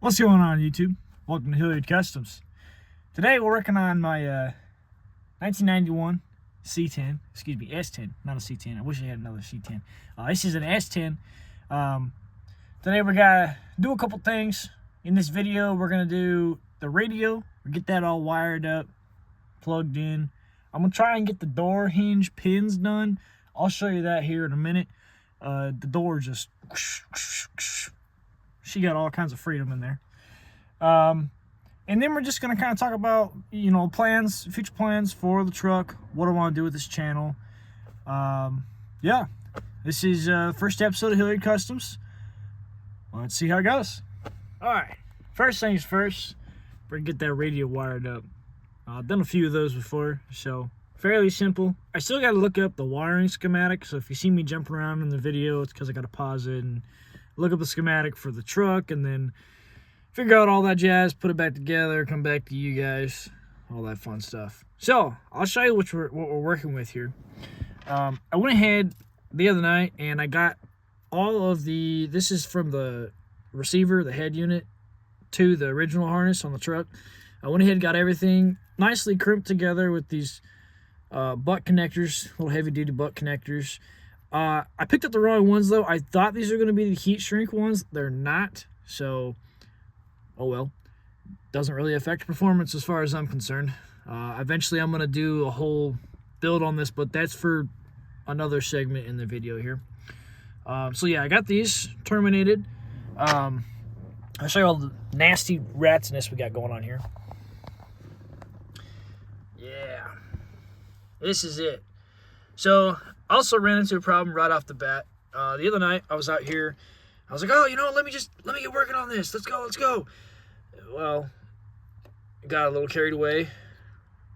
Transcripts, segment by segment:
What's going on, YouTube? Welcome to Hilliard Customs. Today we're working on my 1991 C10, excuse me, S10, not a C10. I wish I had another C10. This is an S10. Today we're gonna do a couple things. In this video, we're gonna do the radio, get that all wired up, plugged in. I'm gonna try and get the door hinge pins done. I'll show you that here in a minute. The door just, she got all kinds of freedom in there. And then we're just going to kind of talk about, plans, future plans for the truck, what I want to do with this channel. Yeah, this is first episode of Hilliard Customs. Let's see how it goes. All right, first things first, we're going to get that radio wired up. I've done a few of those before, so fairly simple. I still got to look up the wiring schematic, so if you see me jumping around in the video, it's because I got to pause it and look up the schematic for the truck, and then figure out all that jazz, put it back together, come back to you guys, all that fun stuff. So I'll show you what we're working with here. I went ahead the other night and I got all of this is from the receiver, the head unit, to the original harness on the truck. I went ahead and got everything nicely crimped together with these butt connectors, little heavy duty butt connectors. I picked up the wrong ones though. I thought these were going to be the heat shrink ones. They're not, so oh well. Doesn't really affect performance as far as I'm concerned. Eventually I'm going to do a whole build on this, but that's for another segment in the video here. So yeah, I got these terminated. I'll show you all the nasty ratsness we got going on here. Yeah, this is it. So I also ran into a problem right off the bat. The other night I was out here. I was like, oh, let me get working on this. Let's go. Well, got a little carried away.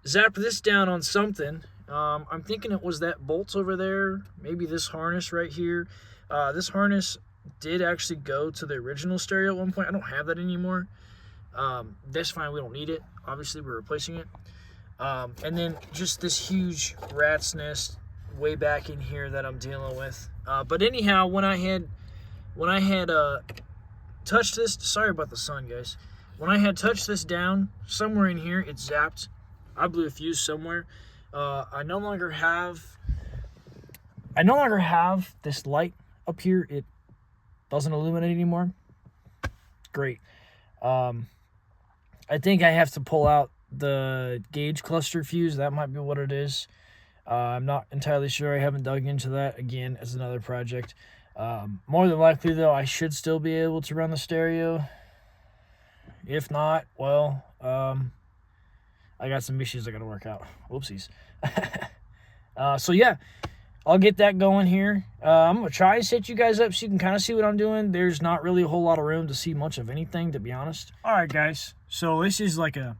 Zapped this down on something. I'm thinking it was that bolt over there. Maybe this harness right here. This harness did actually go to the original stereo at one point. I don't have that anymore. That's fine. We don't need it. Obviously, we're replacing it. And then just this huge rat's nest way back in here that I'm dealing with. But anyhow, when I had touched this, sorry about the sun, guys. When I had touched this down, somewhere in here, it zapped. I blew a fuse somewhere. I no longer have this light up here. It doesn't illuminate anymore. Great. I think I have to pull out the gauge cluster fuse. That might be what it is. I'm not entirely sure. I haven't dug into that. Again, as another project. More than likely, though, I should still be able to run the stereo. If not, well, I got some issues I got to work out. Whoopsies. So, yeah, I'll get that going here. I'm going to try to set you guys up so you can kind of see what I'm doing. There's not really a whole lot of room to see much of anything, to be honest. All right, guys. So, this is like a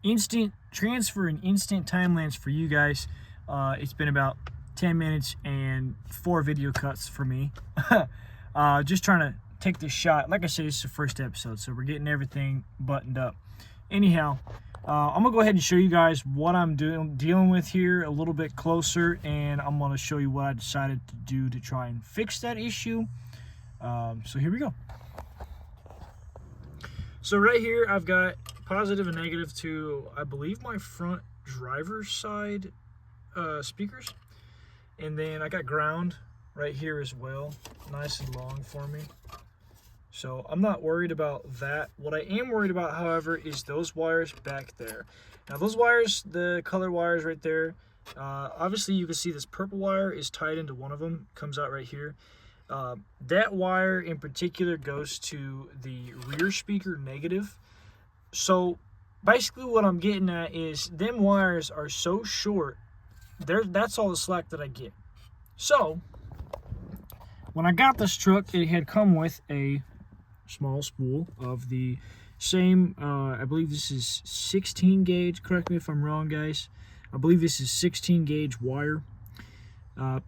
instant transfer and instant time lapse for you guys. It's been about 10 minutes and 4 video cuts for me. Just trying to take this shot. Like I said, it's the first episode, so we're getting everything buttoned up. Anyhow, I'm gonna go ahead and show you guys what I'm dealing with here a little bit closer, and I'm gonna show you what I decided to do to try and fix that issue. So here we go. So right here I've got positive and negative to, I believe, my front driver's side speakers. And then I got ground right here as well, nice and long for me. So I'm not worried about that. What I am worried about, however, is those wires back there. Now those wires, the color wires right there, obviously you can see this purple wire is tied into one of them, comes out right here. That wire in particular goes to the rear speaker negative. So basically what I'm getting at is them wires are so short, that's all the slack that I get. So when I got this truck, it had come with a small spool of the same, I believe this is 16 gauge, correct me if I'm wrong, guys. I believe this is 16 gauge wire.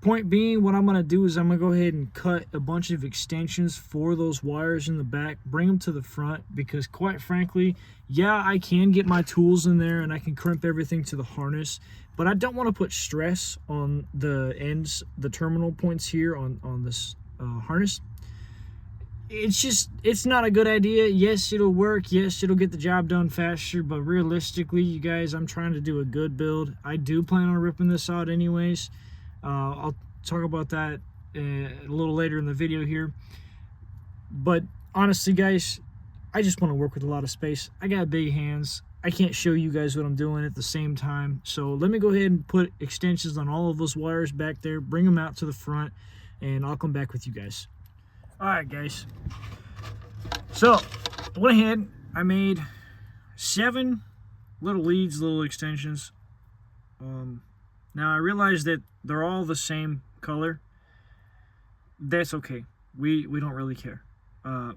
Point being, what I'm going to do is I'm going to go ahead and cut a bunch of extensions for those wires in the back, bring them to the front, because quite frankly, yeah, I can get my tools in there and I can crimp everything to the harness, but I don't want to put stress on the ends, the terminal points here on this harness. it's not a good idea. Yes, it'll work. Yes, it'll get the job done faster. But realistically, you guys, I'm trying to do a good build. I do plan on ripping this out anyways. I'll talk about that a little later in the video here. But honestly, guys, I just want to work with a lot of space. I got big hands. I can't show you guys what I'm doing at the same time. So let me go ahead and put extensions on all of those wires back there, bring them out to the front, and I'll come back with you guys. All right, guys. So I went ahead, I made 7 little leads, little extensions. Now I realize that they're all the same color. That's okay. We don't really care.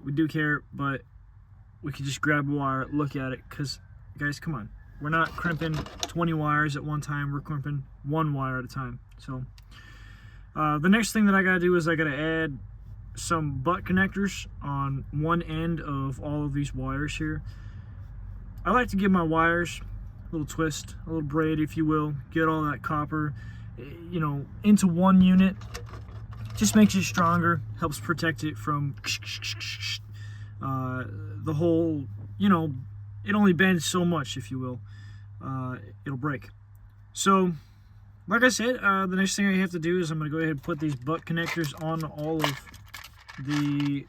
We do care, but we can just grab a wire, look at it, because guys, come on, we're not crimping 20 wires at one time. We're crimping 1 wire at a time. So the next thing that I gotta do is I gotta add some butt connectors on one end of all of these wires here. I like to give my wires a little twist, a little braid, if you will, get all that copper, you know, into one unit. Just makes it stronger, helps protect it from the whole, you know, it only bends so much, if you will. It'll break. So like I said, the next thing I have to do is I'm going to go ahead and put these butt connectors on all of the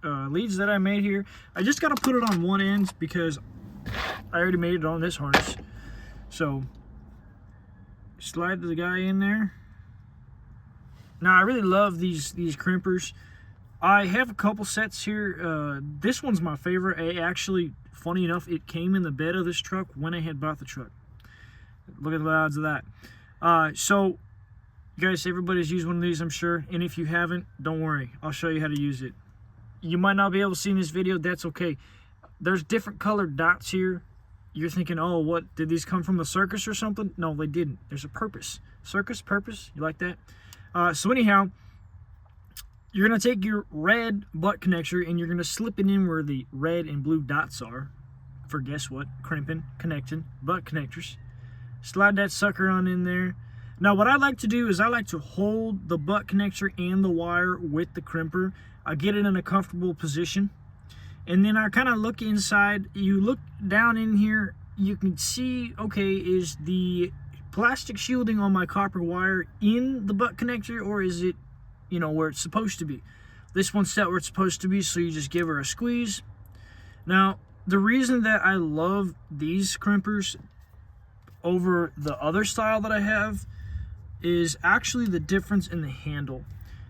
leads that I made here. I just got to put it on one end because I already made it on this harness. So slide the guy in there. Now I really love these crimpers. I have a couple sets here. This one's my favorite. Actually, funny enough, it came in the bed of this truck when I had bought the truck. Look at the odds of that. So you guys, everybody's used one of these, I'm sure, and if you haven't, don't worry, I'll show you how to use it. You might not be able to see in this video, that's okay. There's different colored dots here. You're thinking, oh, what, did these come from a circus or something? No, they didn't. There's a purpose. Circus, purpose, you like that? So anyhow, you're going to take your red butt connector and you're going to slip it in where the red and blue dots are for, guess what, crimping, connecting, butt connectors. Slide that sucker on in there. Now what I like to do is I like to hold the butt connector and the wire with the crimper. I get it in a comfortable position. And then I kind of look inside. You look down in here, you can see, okay, is the plastic shielding on my copper wire in the butt connector, or is it, you know, where it's supposed to be? This one's set where it's supposed to be, so you just give her a squeeze. Now, the reason that I love these crimpers over the other style that I have is actually the difference in the handle.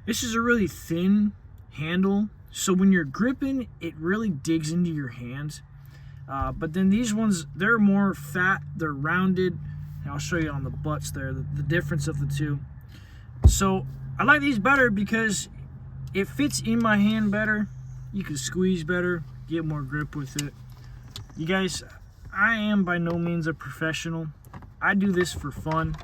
This is a really thin handle, so when you're gripping, it really digs into your hands. But then these ones, they're more fat, they're rounded. I'll show you on the butts there, the difference of the two. So I like these better because it fits in my hand better. You can squeeze better, get more grip with it. You guys, I am by no means a professional. I do this for fun.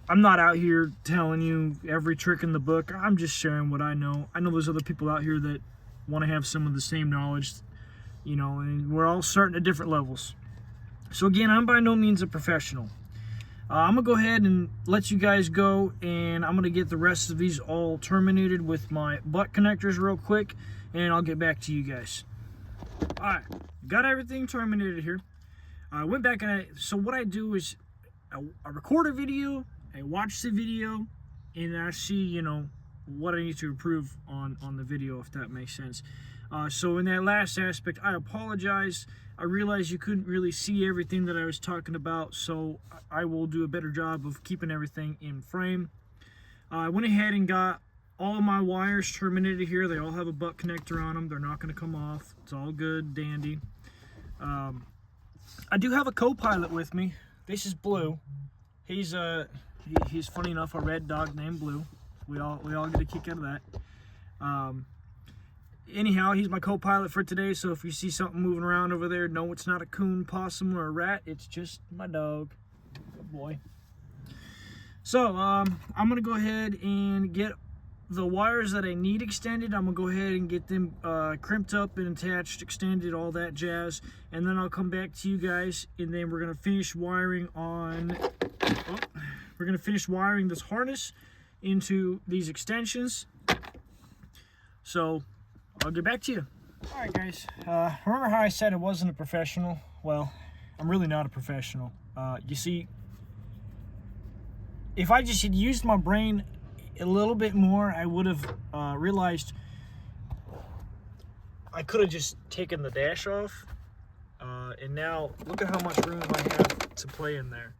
I'm not out here telling you every trick in the book. I'm just sharing what I know. I know there's other people out here that want to have some of the same knowledge, you know, and we're all starting at different levels. So again, I'm by no means a professional. I'm going to go ahead and let you guys go, and I'm going to get the rest of these all terminated with my butt connectors real quick, and I'll get back to you guys. Alright, got everything terminated here. I went back and so what I do is I record a video, I watch the video, and I see, you know, what I need to improve on the video, if that makes sense. So in that last aspect, I apologize. I realized you couldn't really see everything that I was talking about, so I will do a better job of keeping everything in frame. I went ahead and got all my wires terminated here. They all have a butt connector on them. They're not going to come off. It's all good, dandy. I do have a co-pilot with me. This is Blue. He's funny enough a red dog named Blue. We all get a kick out of that. Anyhow, he's my co-pilot for today, so if you see something moving around over there, no, it's not a coon, possum, or a rat. It's just my dog. Good boy. So, I'm going to go ahead and get the wires that I need extended. I'm going to go ahead and get them crimped up and attached, extended, all that jazz. And then I'll come back to you guys, and then we're going to finish wiring on... we're going to finish wiring this harness into these extensions. So I'll get back to you. All right, guys. Remember how I said I wasn't a professional? Well, I'm really not a professional. You see, if I just had used my brain a little bit more, I would have realized I could have just taken the dash off. And now, look at how much room I have to play in there.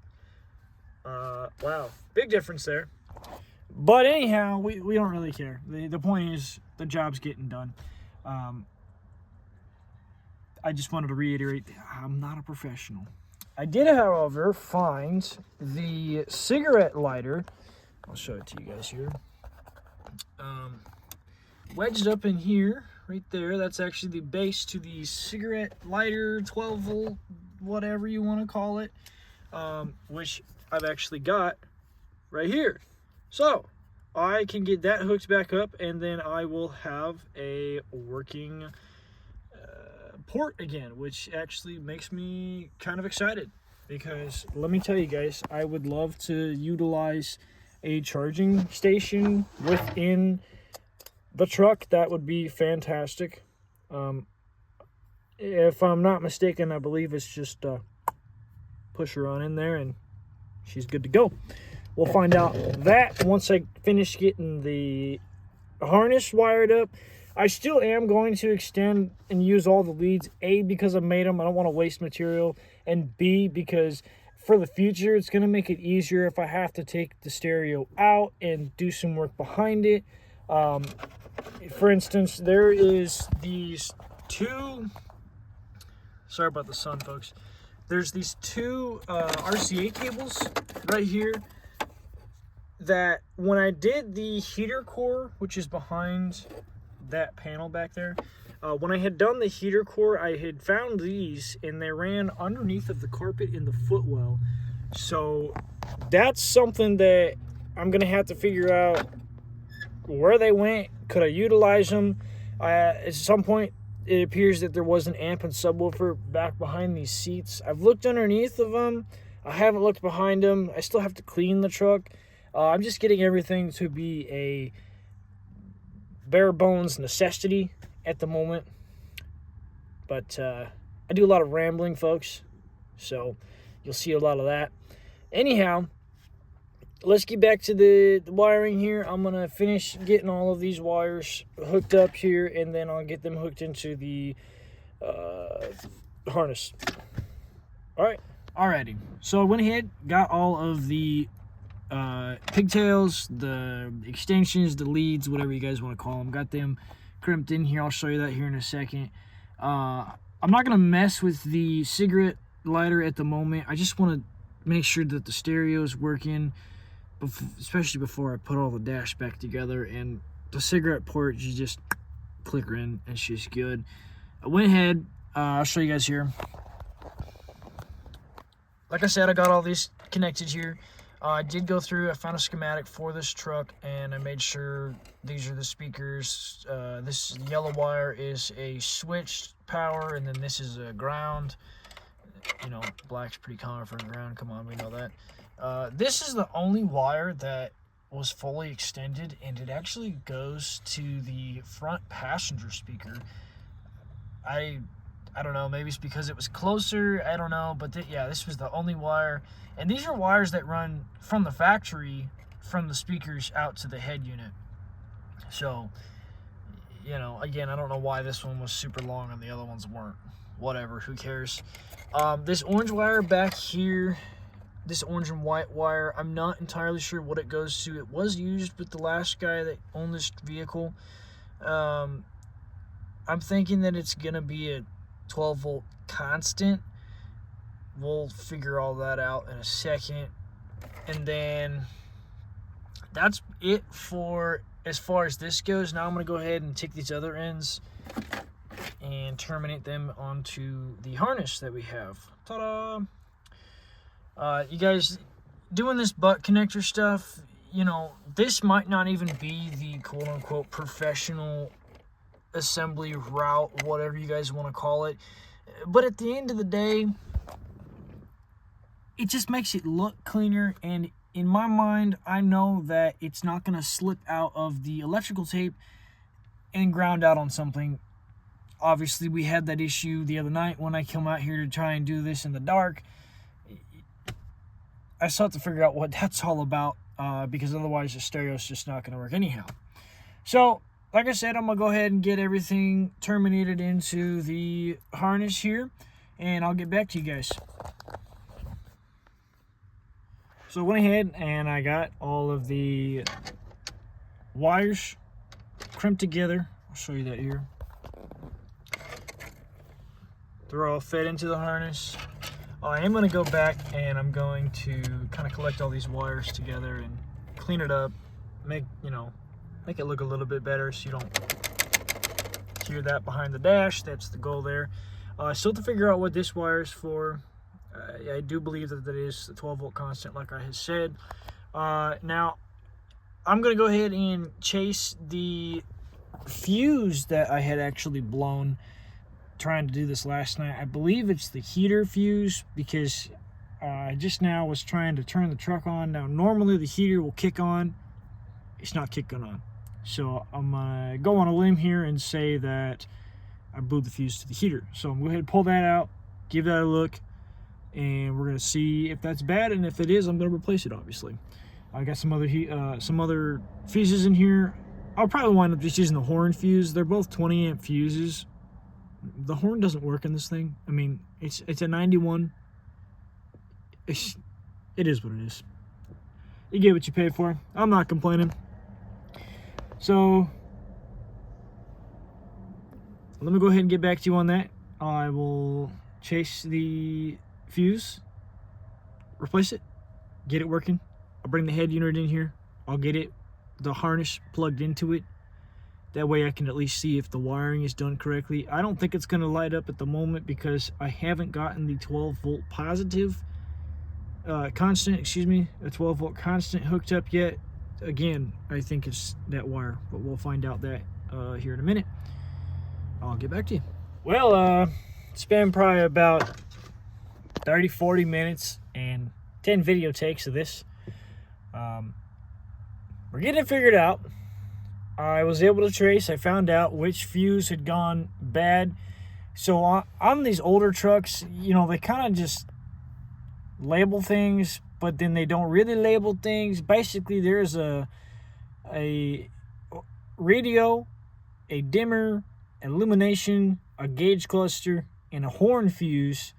Wow, big difference there. But anyhow, we don't really care. The point is, the job's getting done. I just wanted to reiterate, I'm not a professional. I did, however, find the cigarette lighter. I'll show it to you guys here. Wedged up in here, right there. That's actually the base to the cigarette lighter, 12 volt, whatever you want to call it, which I've actually got right here. So I can get that hooked back up, and then I will have a working port again, which actually makes me kind of excited, because let me tell you guys, I would love to utilize a charging station within the truck. That would be fantastic. If I'm not mistaken, I believe it's just push her on in there and she's good to go. We'll find out that once I finish getting the harness wired up. I still am going to extend and use all the leads, A, because I made them, I don't want to waste material, and B, because for the future it's going to make it easier if I have to take the stereo out and do some work behind it. For instance, there is these two, sorry about the sun, folks, there's these two RCA cables right here that when I did the heater core, which is behind that panel back there, when I had done the heater core, I had found these and they ran underneath of the carpet in the footwell. So that's something that I'm gonna have to figure out where they went. Could I utilize them? At some point it appears that there was an amp and subwoofer back behind these seats. I've looked underneath of them, I haven't looked behind them. I still have to clean the truck. I'm just getting everything to be a bare bones necessity at the moment. But I do a lot of rambling, folks, so you'll see a lot of that. Anyhow, let's get back to the wiring here. I'm gonna finish getting all of these wires hooked up here, and then I'll get them hooked into the harness. Alrighty, so I went ahead, got all of the pigtails, the extensions, the leads, whatever you guys want to call them, got them crimped in here. I'll show you that here in a second. I'm not gonna mess with the cigarette lighter at the moment. I just want to make sure that the stereo is working, especially before I put all the dash back together. And the cigarette port, you just click her in and she's good. I went ahead, I'll show you guys here. Like I said, I got all these connected here. I did go through, I found a schematic for this truck, and I made sure these are the speakers. This yellow wire is a switched power, and then this is a ground. You know, black's pretty common for ground, come on, we know that. This is the only wire that was fully extended, and it actually goes to the front passenger speaker. I don't know, maybe it's because it was closer, I don't know, but yeah, this was the only wire. And these are wires that run from the factory, from the speakers out to the head unit. So, you know, again, I don't know why this one was super long and the other ones weren't. Whatever, who cares? This orange wire back here, this orange and white wire, I'm not entirely sure what it goes to. It was used with the last guy that owned this vehicle. I'm thinking that it's gonna be a 12 volt constant. We'll figure all that out in a second. And then that's it for as far as this goes. Now I'm going to go ahead and take these other ends and terminate them onto the harness that we have. Ta-da! You guys, doing this butt connector stuff, you know, this might not even be the quote-unquote professional assembly route, whatever you guys want to call it. But at the end of the day, it just makes it look cleaner, and in my mind, I know that it's not going to slip out of the electrical tape and ground out on something. Obviously, we had that issue the other night when I came out here to try and do this in the dark. I still have to figure out what that's all about, because otherwise the stereo's just not going to work anyhow. So, like I said, I'm going to go ahead and get everything terminated into the harness here, and I'll get back to you guys. So I went ahead and I got all of the wires crimped together. I'll show you that here. They're all fed into the harness. I am going to go back and I'm going to kind of collect all these wires together and clean it up, make it look a little bit better so you don't hear that behind the dash. That's the goal there. Still to figure out what this wire is for. I do believe that is the 12 volt constant, like I had said. Now, I'm going to go ahead and chase the fuse that I had actually blown trying to do this last night. I believe it's the heater fuse, because I just now was trying to turn the truck on. Now, normally the heater will kick on. It's not kicking on. So I'm going to go on a limb here and say that I blew the fuse to the heater. So I'm going to go ahead and pull that out, give that a look, and we're going to see if that's bad, and if it is, I'm going to replace it, obviously. I got some other fuses in here. I'll probably wind up just using the horn fuse. They're both 20 amp fuses. The horn doesn't work in this thing. I mean, it's a 91. It is what it is. You get what you pay for. I'm not complaining. So let me go ahead and get back to you on that. I will chase the fuse, replace it, get it working. I'll bring the head unit in here. I'll get the harness plugged into it. That way I can at least see if the wiring is done correctly. I don't think it's going to light up at the moment because I haven't gotten the 12 volt positive constant, a 12 volt constant hooked up yet. Again, I think it's that wire, but we'll find out that here in a minute. I'll get back to you. Well, it's been probably about 30-40 minutes and 10 video takes of this. We're getting it figured out. I was able to trace. I found out which fuse had gone bad. So on these older trucks, they kind of just label things, but then they don't really label things. Basically, there's a radio, a dimmer, illumination, a gauge cluster, and a horn fuse.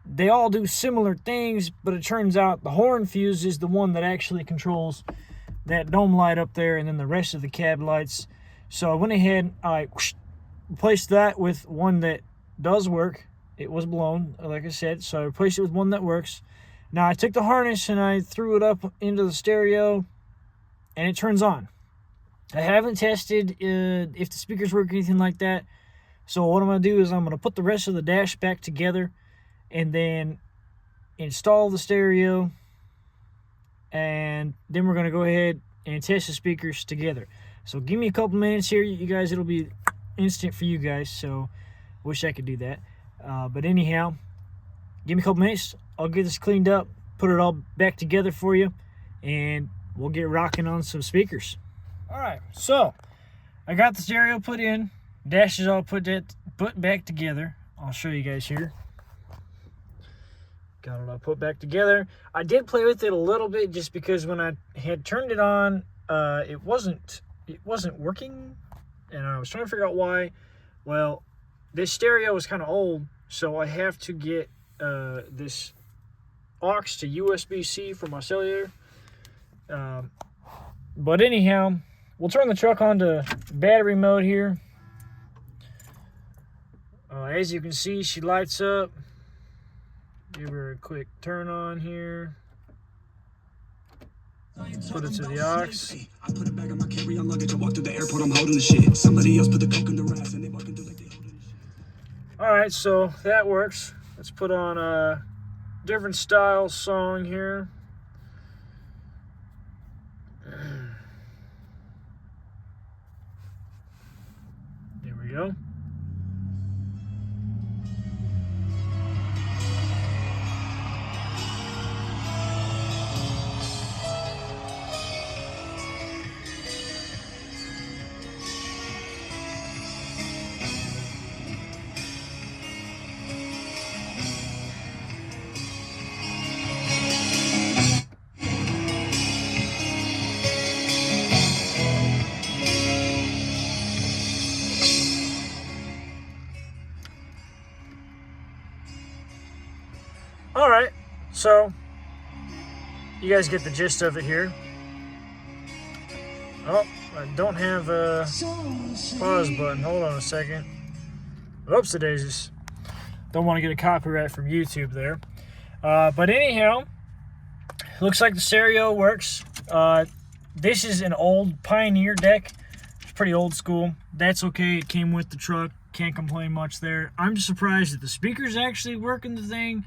They all do similar things, but it turns out the horn fuse is the one that actually controls that dome light up there, and then the rest of the cab lights. So I went ahead, I replaced that with one that does work. It was blown, like I said, so I replaced it with one that works. Now I took the harness and I threw it up into the stereo, and it turns on. I haven't tested if the speakers work or anything like that. So what I'm going to do is I'm going to put the rest of the dash back together and then install the stereo, and then we're going to go ahead and test the speakers together. So give me a couple minutes here, you guys. It'll be instant for you guys, so wish I could do that. But anyhow, give me a couple minutes. I'll get this cleaned up, put it all back together for you, and we'll get rocking on some speakers. Alright, so I got the stereo put in, dash is all put back together. I'll show you guys here. Got it all put back together. I did play with it a little bit just because when I had turned it on, it wasn't working, and I was trying to figure out why. Well, this stereo is kind of old, so I have to get this aux to USB-C for my cellular. But anyhow, we'll turn the truck on to battery mode here. As you can see, she lights up. Give her a quick turn on here. Put it to the aux. I put it back on my carry-on luggage. I walk through the airport, I'm holding the shit. Somebody else put the coke in the rest and they walking through like they holding the shit. Alright, so that works. Let's put on a different style song here. There we go. All right, so you guys get the gist of it here. Oh, I don't have a pause button. Hold on a second. Oops, daisies. Don't want to get a copyright from YouTube there. But anyhow, looks like the stereo works. This is an old Pioneer deck. It's pretty old school. That's okay. It came with the truck. Can't complain much there. I'm surprised that the speakers actually work in the thing.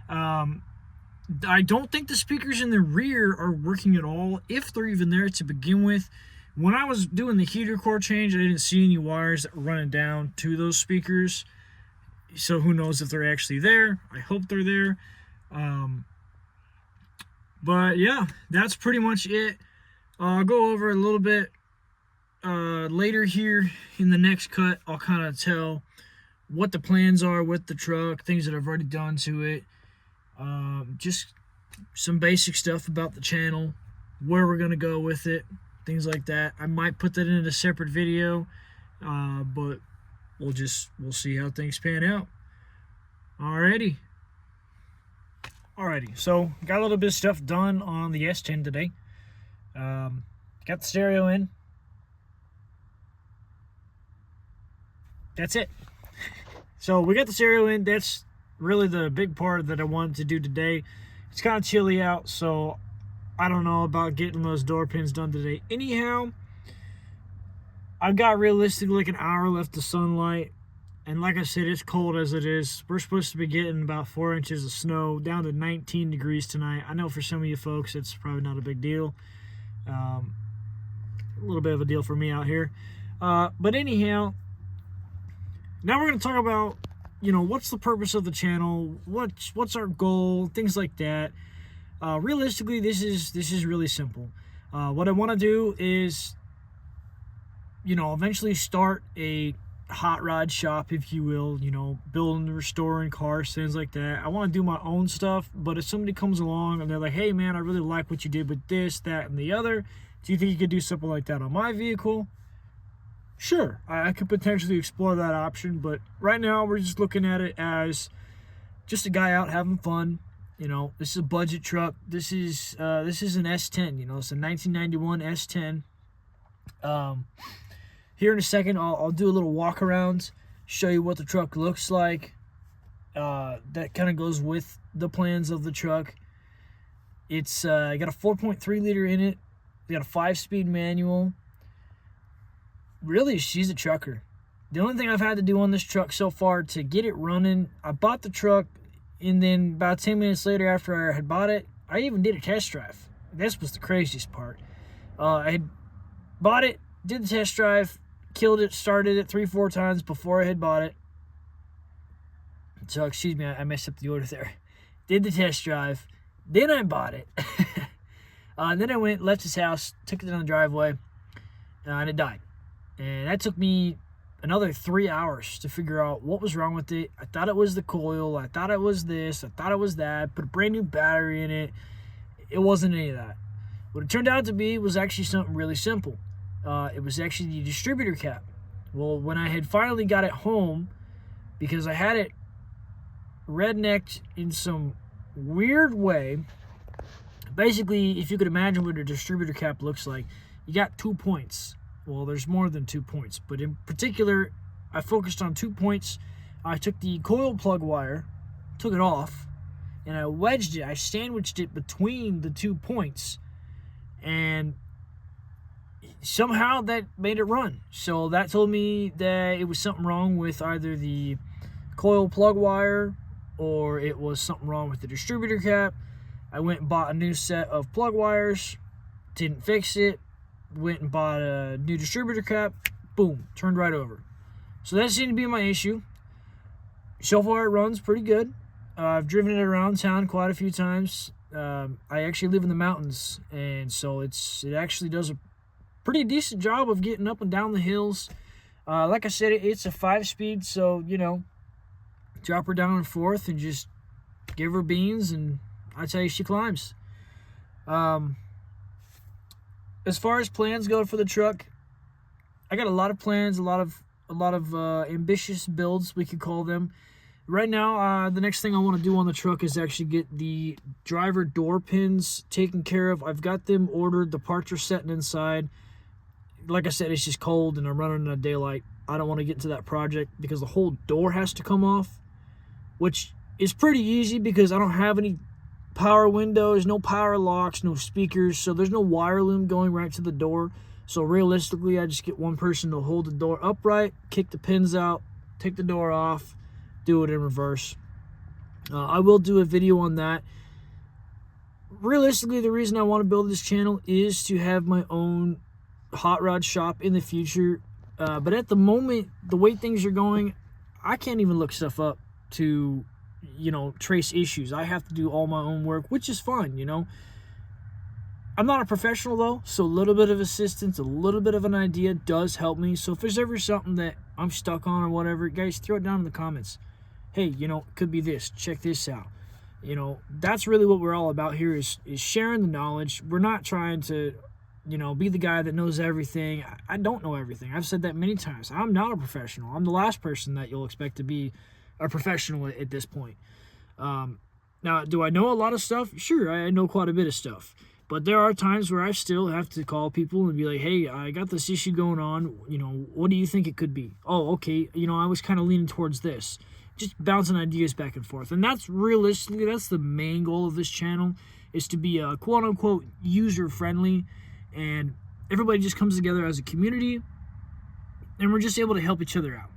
I don't think the speakers in the rear are working at all, if they're even there to begin with. When I was doing the heater core change, I didn't see any wires that were running down to those speakers. So who knows if they're actually there. I hope they're there. But yeah, that's pretty much it. I'll go over a little bit later here in the next cut. I'll kind of tell what the plans are with the truck, things that I've already done to it. Just some basic stuff about the channel, where we're going to go with it, things like that. I might put that in a separate video, but we'll see how things pan out. Alrighty, so got a little bit of stuff done on the S10 today. Got the stereo in. That's it. So we got the stereo in. That's really the big part that I wanted to do today. It's kind of chilly out, so I don't know about getting those door pins done today. Anyhow, I've got realistically like an hour left of sunlight, and like I said, it's cold as it is. We're supposed to be getting about 4 inches of snow, down to 19 degrees tonight. I know for some of you folks it's probably not a big deal. A little bit of a deal for me out here. But anyhow, now we're going to talk about, what's the purpose of the channel, what's our goal, things like that. Realistically, this is really simple. What I want to do is, eventually start a hot rod shop, if you will, building and restoring cars, things like that. I want to do my own stuff, but if somebody comes along and they're like, hey man, I really like what you did with this, that, and the other, do you think you could do something like that on my vehicle? Sure, I could potentially explore that option, but right now we're just looking at it as just a guy out having fun. This is a budget truck. This is an S10. It's a 1991 S10. Here in a second, I'll do a little walk around, show you what the truck looks like. That kind of goes with the plans of the truck. It's got a 4.3 liter in it. We got a 5-speed manual. Really, she's a trucker. The only thing I've had to do on this truck so far to get it running, I bought the truck, and then about 10 minutes later after I had bought it, I even did a test drive. This was the craziest part. I had bought it, did the test drive, killed it, started it 3-4 times before I had bought it. So, excuse me, I messed up the order there. Did the test drive, then I bought it. Then I went, left his house, took it down the driveway, and it died. And that took me another 3 hours to figure out what was wrong with it. I thought it was the coil. I thought it was this. I thought it was that. Put a brand new battery in it. It wasn't any of that. What it turned out to be was actually something really simple. It was actually the distributor cap. Well, when I had finally got it home, because I had it rednecked in some weird way. Basically, if you could imagine what a distributor cap looks like, you got 2 points. Well, there's more than 2 points, but in particular, I focused on 2 points. I took the coil plug wire, took it off, and I wedged it. I sandwiched it between the 2 points, and somehow that made it run. So that told me that it was something wrong with either the coil plug wire or it was something wrong with the distributor cap. I went and bought a new set of plug wires, didn't fix it. Went and bought a new distributor cap, boom, turned right over. So that seemed to be my issue. So far it runs pretty good. I've driven it around town quite a few times. I actually live in the mountains, and so it actually does a pretty decent job of getting up and down the hills. Like I said, it's a 5-speed, so, drop her down and forth and just give her beans, and I tell you, she climbs. As far as plans go for the truck, I got a lot of plans, a lot of ambitious builds, we could call them. Right now, the next thing I want to do on the truck is actually get the driver door pins taken care of. I've got them ordered. The parts are setting inside. Like I said, it's just cold and I'm running in a daylight. I don't want to get into that project because the whole door has to come off, which is pretty easy because I don't have any power windows, no power locks, no speakers, so there's no wire loom going right to the door. So realistically, I just get one person to hold the door upright, kick the pins out, take the door off, do it in reverse. I will do a video on that. Realistically, the reason I want to build this channel is to have my own hot rod shop in the future. But at the moment, the way things are going, I can't even look stuff up to, you know, trace issues. I have to do all my own work, which is fine, you know. I'm not a professional though, so a little bit of assistance, a little bit of an idea does help me. So if there's ever something that I'm stuck on or whatever, guys, throw it down in the comments. Hey, you know, it could be this. Check this out. You know, that's really what we're all about here is sharing the knowledge. We're not trying to, you know, be the guy that knows everything. I don't know everything. I've said that many times. I'm not a professional. I'm the last person that you'll expect to be a professional at this point. Now, do I know a lot of stuff? Sure, I know quite a bit of stuff. But there are times where I still have to call people and be like, hey, I got this issue going on. You know, what do you think it could be? Oh, okay. You know, I was kind of leaning towards this. Just bouncing ideas back and forth. And that's realistically, that's the main goal of this channel, is to be quote unquote user-friendly. And everybody just comes together as a community. And we're just able to help each other out.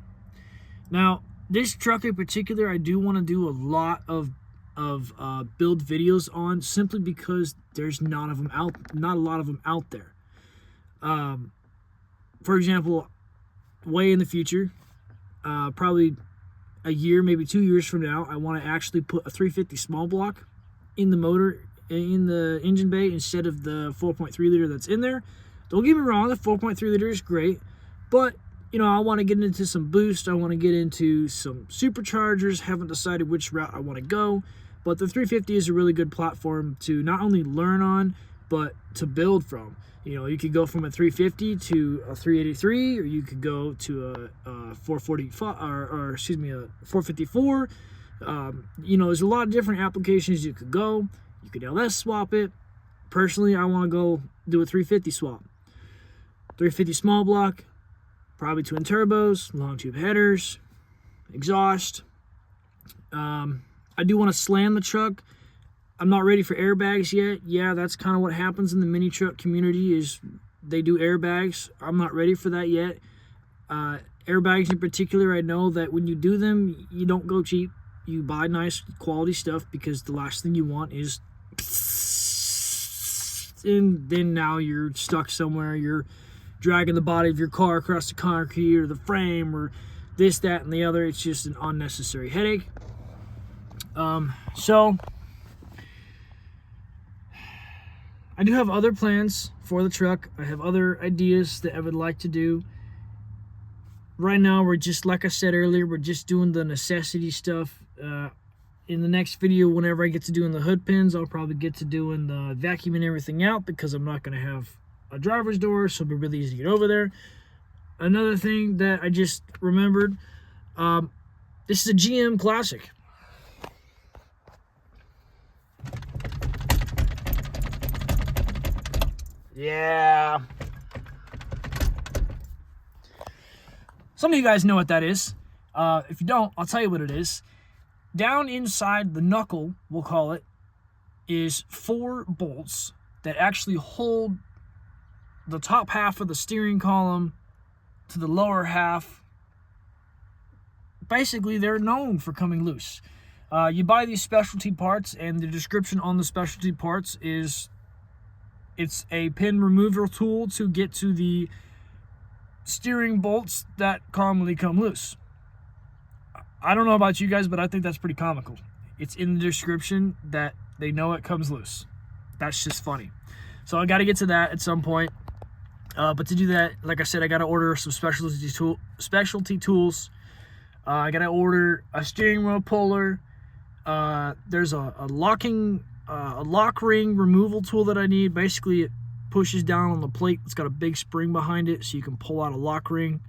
Now, this truck in particular, I do want to do a lot of build videos on, simply because there's not a lot of them out there. For example, way in the future, probably a year, maybe 2 years from now, I want to actually put a 350 small block in the motor, in the engine bay, instead of the 4.3 liter that's in there. Don't get me wrong, the 4.3 liter is great, but you know, I want to get into some boost. I want to get into some superchargers. Haven't decided which route I want to go. But the 350 is a really good platform to not only learn on, but to build from. You know, you could go from a 350 to a 383, or you could go to a 445, or excuse me, a 454. You know, there's a lot of different applications you could go. You could LS swap it. Personally, I want to go do a 350 swap. 350 small block, probably twin turbos, long tube headers, exhaust. I do want to slam the truck. I'm not ready for airbags yet. Yeah, that's kind of what happens in the mini truck community, is they do airbags. I'm not ready for that yet. Airbags in particular, I know that when you do them, you don't go cheap. You buy nice quality stuff, because the last thing you want is, and then now you're stuck somewhere. You're dragging the body of your car across the concrete or the frame or this, that, and the other. It's just an unnecessary headache. So I do have other plans for the truck. I have other ideas that I would like to do. Right now, we're just, like I said earlier, we're just doing the necessity stuff. In the next video, whenever I get to doing the hood pins, I'll probably get to doing the vacuuming everything out, because I'm not going to have a driver's door, so it'll be really easy to get over there. Another thing that I just remembered, this is a GM Classic. Yeah. Some of you guys know what that is. If you don't, I'll tell you what it is. Down inside the knuckle, we'll call it, is 4 bolts that actually hold the top half of the steering column to the lower half. Basically, they're known for coming loose. You buy these specialty parts, and the description on the specialty parts is, it's a pin removal tool to get to the steering bolts that commonly come loose. I don't know about you guys, but I think that's pretty comical. It's in the description that they know it comes loose. That's just funny. So I got to get to that at some point. But to do that, like I said, I got to order some specialty tools. I got to order a steering wheel puller. There's a lock ring removal tool that I need. Basically, it pushes down on the plate. It's got a big spring behind it, so you can pull out a lock ring,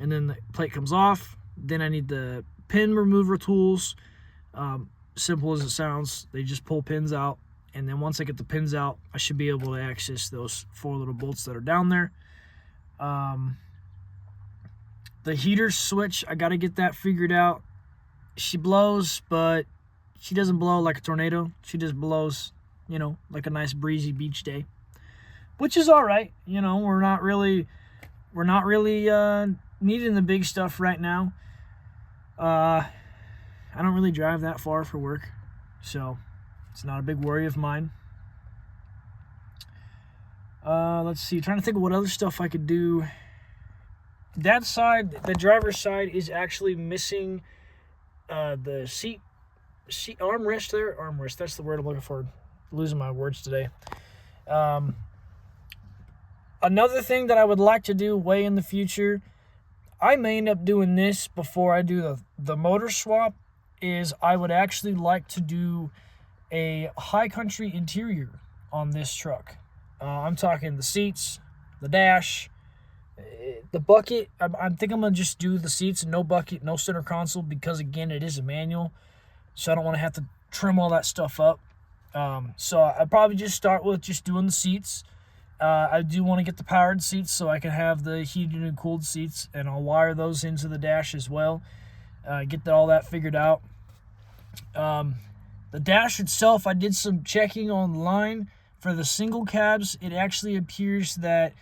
and then the plate comes off. Then I need the pin remover tools. Simple as it sounds, they just pull pins out, and then once I get the pins out, I should be able to access those 4 little bolts that are down there. The heater switch, I got to get that figured out. She blows, but she doesn't blow like a tornado. She just blows, you know, like a nice breezy beach day, which is all right. You know, we're not really needing the big stuff right now. I don't really drive that far for work, so it's not a big worry of mine. Let's see, trying to think of what other stuff I could do. That side, the driver's side, is actually missing the seat armrest there. Armrest, that's the word I'm looking for. Losing my words today. Another thing that I would like to do way in the future, I may end up doing this before I do the motor swap, is I would actually like to do a high country interior on this truck. I'm talking the seats, the dash, the bucket. I think I'm going to just do the seats and no bucket, no center console, because again, it is a manual, so I don't want to have to trim all that stuff up. So I'd probably just start with just doing the seats. I do want to get the powered seats so I can have the heated and cooled seats, and I'll wire those into the dash as well. Get all that figured out. The dash itself, I did some checking online. For the single cabs, it actually appears that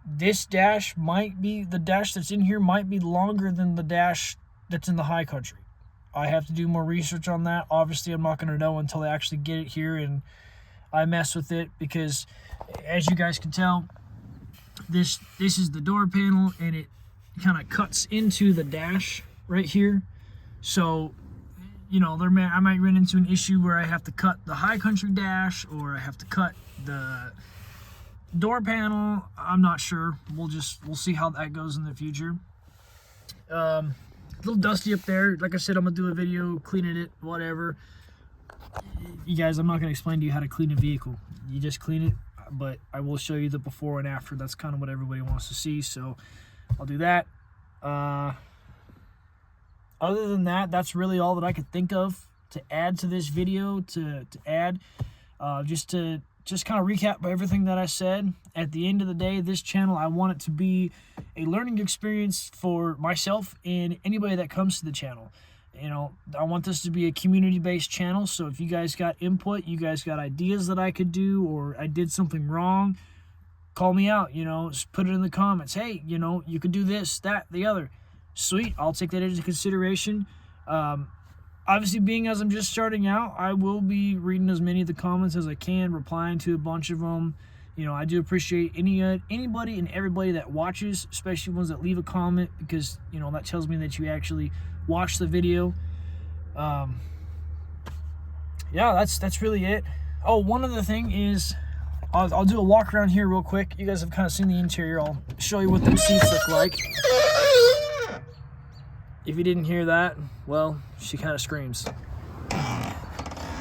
this dash might be, the dash that's in here might be longer than the dash that's in the high country. I have to do more research on that. Obviously, I'm not going to know until I actually get it here and I mess with it, because as you guys can tell, this is the door panel, and it kind of cuts into the dash right here. So, you know, I might run into an issue where I have to cut the high country dash, or I have to cut the door panel. I'm not sure. We'll see how that goes in the future. A little dusty up there. Like I said, I'm gonna do a video cleaning it, whatever. You guys, I'm not gonna explain to you how to clean a vehicle. You just clean it, but I will show you the before and after. That's kind of what everybody wants to see, so I'll do that. Other than that, that's really all that I could think of to add to this video, to add. Just kind of recap everything that I said. At the end of the day, this channel, I want it to be a learning experience for myself and anybody that comes to the channel. You know, I want this to be a community-based channel, so if you guys got input, you guys got ideas that I could do, or I did something wrong, call me out, you know, just put it in the comments. Hey, you know, you could do this, that, the other. Sweet, I'll take that into consideration. Obviously, being as I'm just starting out, I will be reading as many of the comments as I can, replying to a bunch of them. You know, I do appreciate anybody and everybody that watches, especially ones that leave a comment, because, you know, that tells me that you actually watch the video. Yeah, that's really it. Oh, one other thing is, I'll do a walk around here real quick. You guys have kind of seen the interior. I'll show you what the seats look like. If you didn't hear that, well, she kind of screams.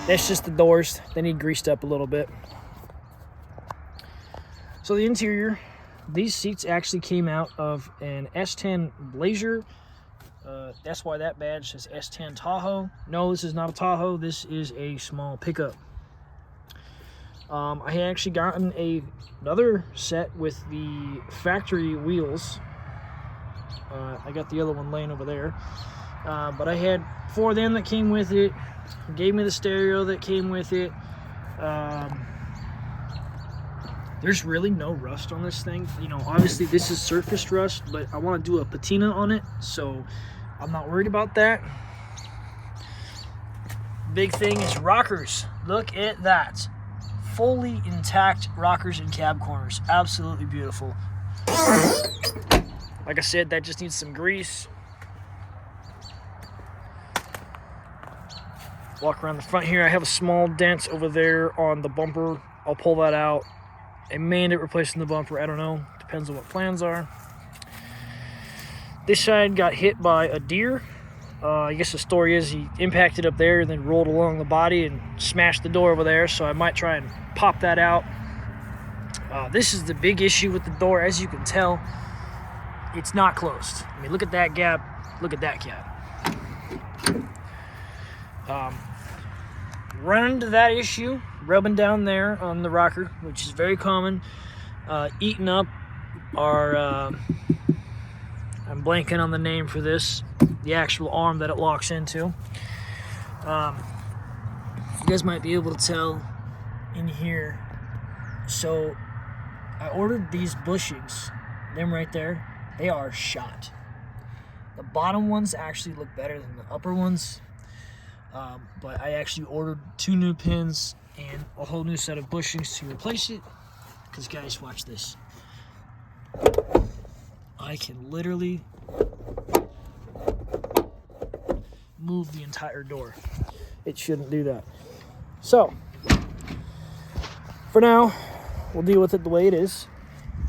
That's just the doors. They need greased up a little bit. So the interior, these seats actually came out of an S10 Blazer. That's why that badge says S10 Tahoe. No, this is not a Tahoe. This is a small pickup. I had actually gotten another set with the factory wheels. I got the other one laying over there, but I had 4 of them that came with it. Gave me the stereo that came with it. There's really no rust on this thing. You know, obviously this is surface rust, but I want to do a patina on it, so I'm not worried about that. Big thing is rockers. Look at that. Fully intact rockers and cab corners. Absolutely beautiful. Like I said, that just needs some grease. Walk around the front here. I have a small dent over there on the bumper. I'll pull that out. I may end up replacing the bumper. I don't know. Depends on what plans are. This side got hit by a deer. I guess the story is he impacted up there and then rolled along the body and smashed the door over there. So I might try and pop that out. This is the big issue with the door. As you can tell, it's not closed. I mean, look at that gap. Look at that gap. Run into that issue, rubbing down there on the rocker, which is very common. Eating up our, I'm blanking on the name for this, the actual arm that it locks into. You guys might be able to tell in here. So I ordered these bushings, them right there, they are shot. The bottom ones actually look better than the upper ones. But I actually ordered 2 new pins and a whole new set of bushings to replace it. Because guys, watch this. I can literally move the entire door. It shouldn't do that. So, for now, we'll deal with it the way it is.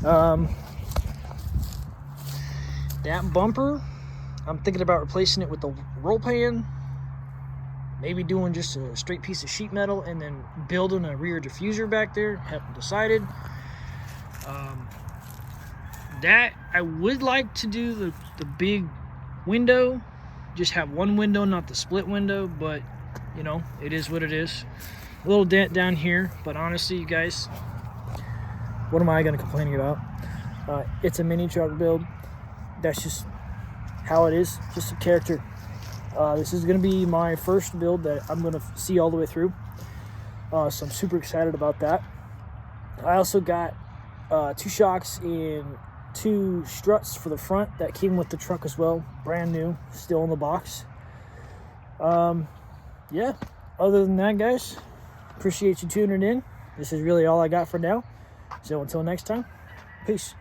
That bumper, I'm thinking about replacing it with the roll pan. Maybe doing just a straight piece of sheet metal and then building a rear diffuser back there. Haven't decided. That I would like to do the big window. Just have one window, not the split window. But, you know, it is what it is. A little dent down here. But honestly, you guys, what am I going to complain about? It's a mini truck build. That's just how it is. Just a character. This is going to be my first build that I'm going to see all the way through. So I'm super excited about that. I also got 2 shocks and 2 struts for the front that came with the truck as well. Brand new, still in the box. Yeah, other than that, guys, appreciate you tuning in. This is really all I got for now. So until next time, peace.